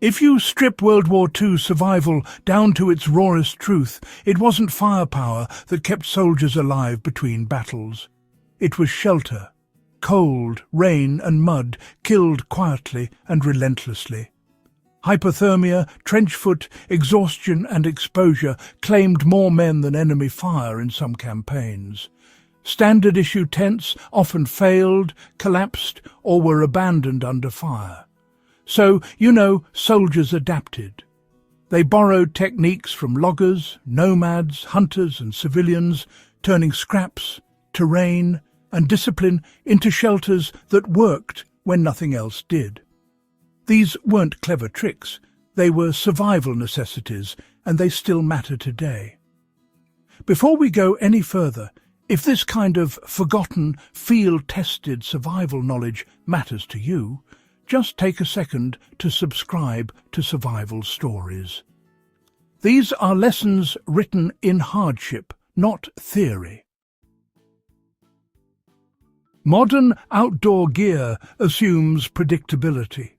If you strip World War II survival down to its rawest truth, it wasn't firepower that kept soldiers alive between battles. It was shelter. Cold, rain and mud killed quietly and relentlessly. Hypothermia, trench foot, exhaustion and exposure claimed more men than enemy fire in some campaigns. Standard-issue tents often failed, collapsed or were abandoned under fire. So, soldiers adapted. They borrowed techniques from loggers, nomads, hunters and civilians, turning scraps, terrain and discipline into shelters that worked when nothing else did. These weren't clever tricks, they were survival necessities, and they still matter today. Before we go any further, if this kind of forgotten, field-tested survival knowledge matters to you, just take a second to subscribe to Survival Stories. These are lessons written in hardship, not theory. Modern outdoor gear assumes predictability.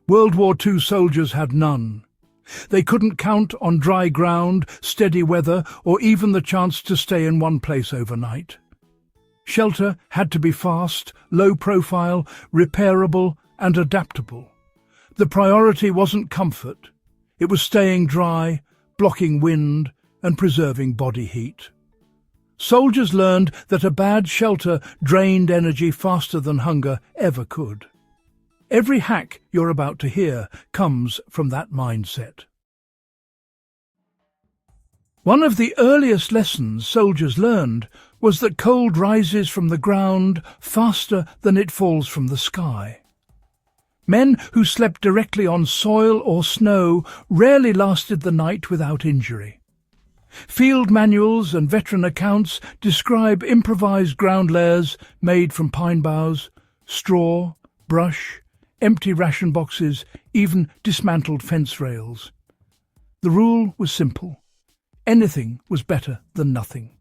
World War II soldiers had none. They couldn't count on dry ground, steady weather, or even the chance to stay in one place overnight. Shelter had to be fast, low profile, repairable, and adaptable. The priority wasn't comfort. It was staying dry, blocking wind, and preserving body heat. Soldiers learned that a bad shelter drained energy faster than hunger ever could. Every hack you're about to hear comes from that mindset. One of the earliest lessons soldiers learned was that cold rises from the ground faster than it falls from the sky. Men who slept directly on soil or snow rarely lasted the night without injury. Field manuals and veteran accounts describe improvised ground layers made from pine boughs, straw, brush, empty ration boxes, even dismantled fence rails. The rule was simple. Anything was better than nothing.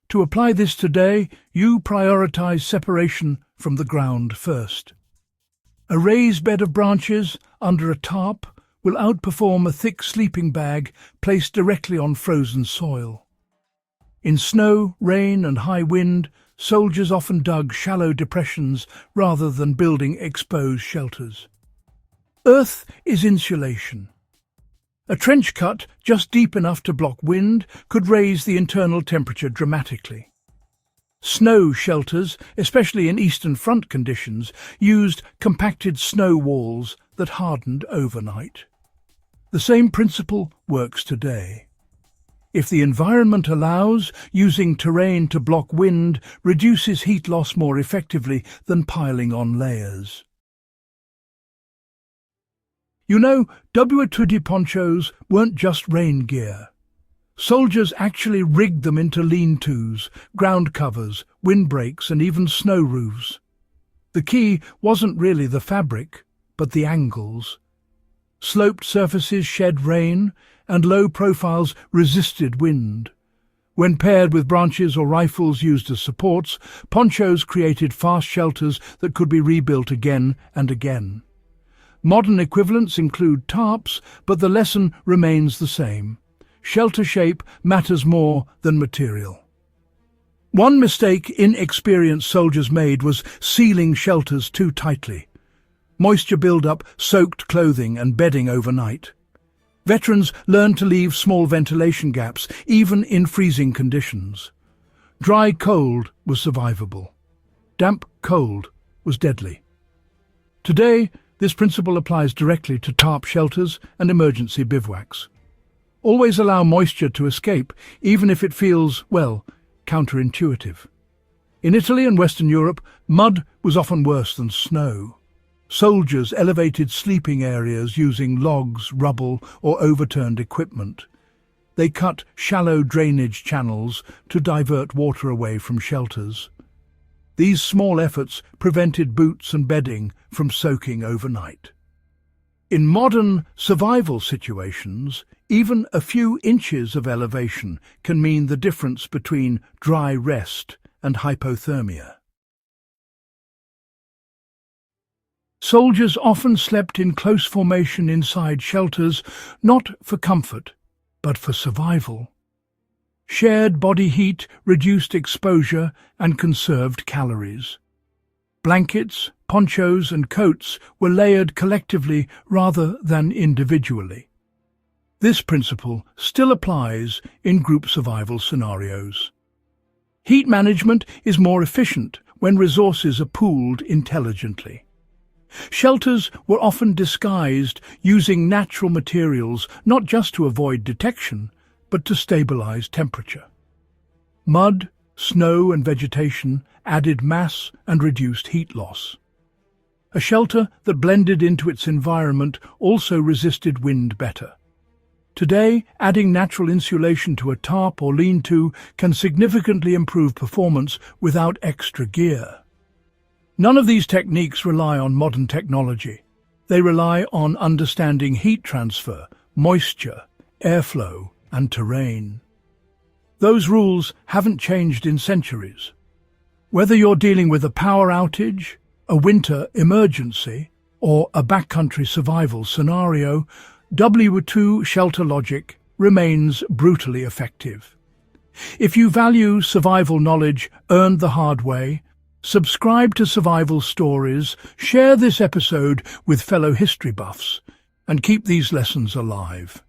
To apply this today, you prioritize separation from the ground first. A raised bed of branches under a tarp will outperform a thick sleeping bag placed directly on frozen soil. In snow, rain and high wind, soldiers often dug shallow depressions rather than building exposed shelters. Earth is insulation. A trench cut just deep enough to block wind could raise the internal temperature dramatically. Snow shelters, especially in Eastern Front conditions, used compacted snow walls that hardened overnight. The same principle works today. If the environment allows, using terrain to block wind reduces heat loss more effectively than piling on layers. WWII ponchos weren't just rain gear. Soldiers actually rigged them into lean-tos, ground covers, windbreaks and even snow roofs. The key wasn't really the fabric, but the angles. Sloped surfaces shed rain, and low profiles resisted wind. When paired with branches or rifles used as supports, ponchos created fast shelters that could be rebuilt again and again. Modern equivalents include tarps, but the lesson remains the same. Shelter shape matters more than material. One mistake inexperienced soldiers made was sealing shelters too tightly. Moisture buildup soaked clothing and bedding overnight. Veterans learned to leave small ventilation gaps, even in freezing conditions. Dry cold was survivable. Damp cold was deadly. Today, this principle applies directly to tarp shelters and emergency bivouacs. Always allow moisture to escape, even if it feels, counterintuitive. In Italy and Western Europe, mud was often worse than snow. Soldiers elevated sleeping areas using logs, rubble, or overturned equipment. They cut shallow drainage channels to divert water away from shelters. These small efforts prevented boots and bedding from soaking overnight. In modern survival situations, even a few inches of elevation can mean the difference between dry rest and hypothermia. Soldiers often slept in close formation inside shelters, not for comfort, but for survival. Shared body heat reduced exposure and conserved calories. Blankets, ponchos and coats were layered collectively rather than individually. This principle still applies in group survival scenarios. Heat management is more efficient when resources are pooled intelligently. Shelters were often disguised using natural materials not just to avoid detection, but to stabilize temperature. Mud, snow and vegetation added mass and reduced heat loss. A shelter that blended into its environment also resisted wind better. Today, adding natural insulation to a tarp or lean-to can significantly improve performance without extra gear. None of these techniques rely on modern technology. They rely on understanding heat transfer, moisture, airflow, and terrain. Those rules haven't changed in centuries. Whether you're dealing with a power outage, a winter emergency, or a backcountry survival scenario, WWII shelter logic remains brutally effective. If you value survival knowledge earned the hard way, subscribe to Survival Stories, share this episode with fellow history buffs, and keep these lessons alive.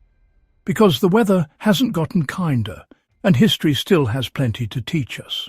Because the weather hasn't gotten kinder, and history still has plenty to teach us.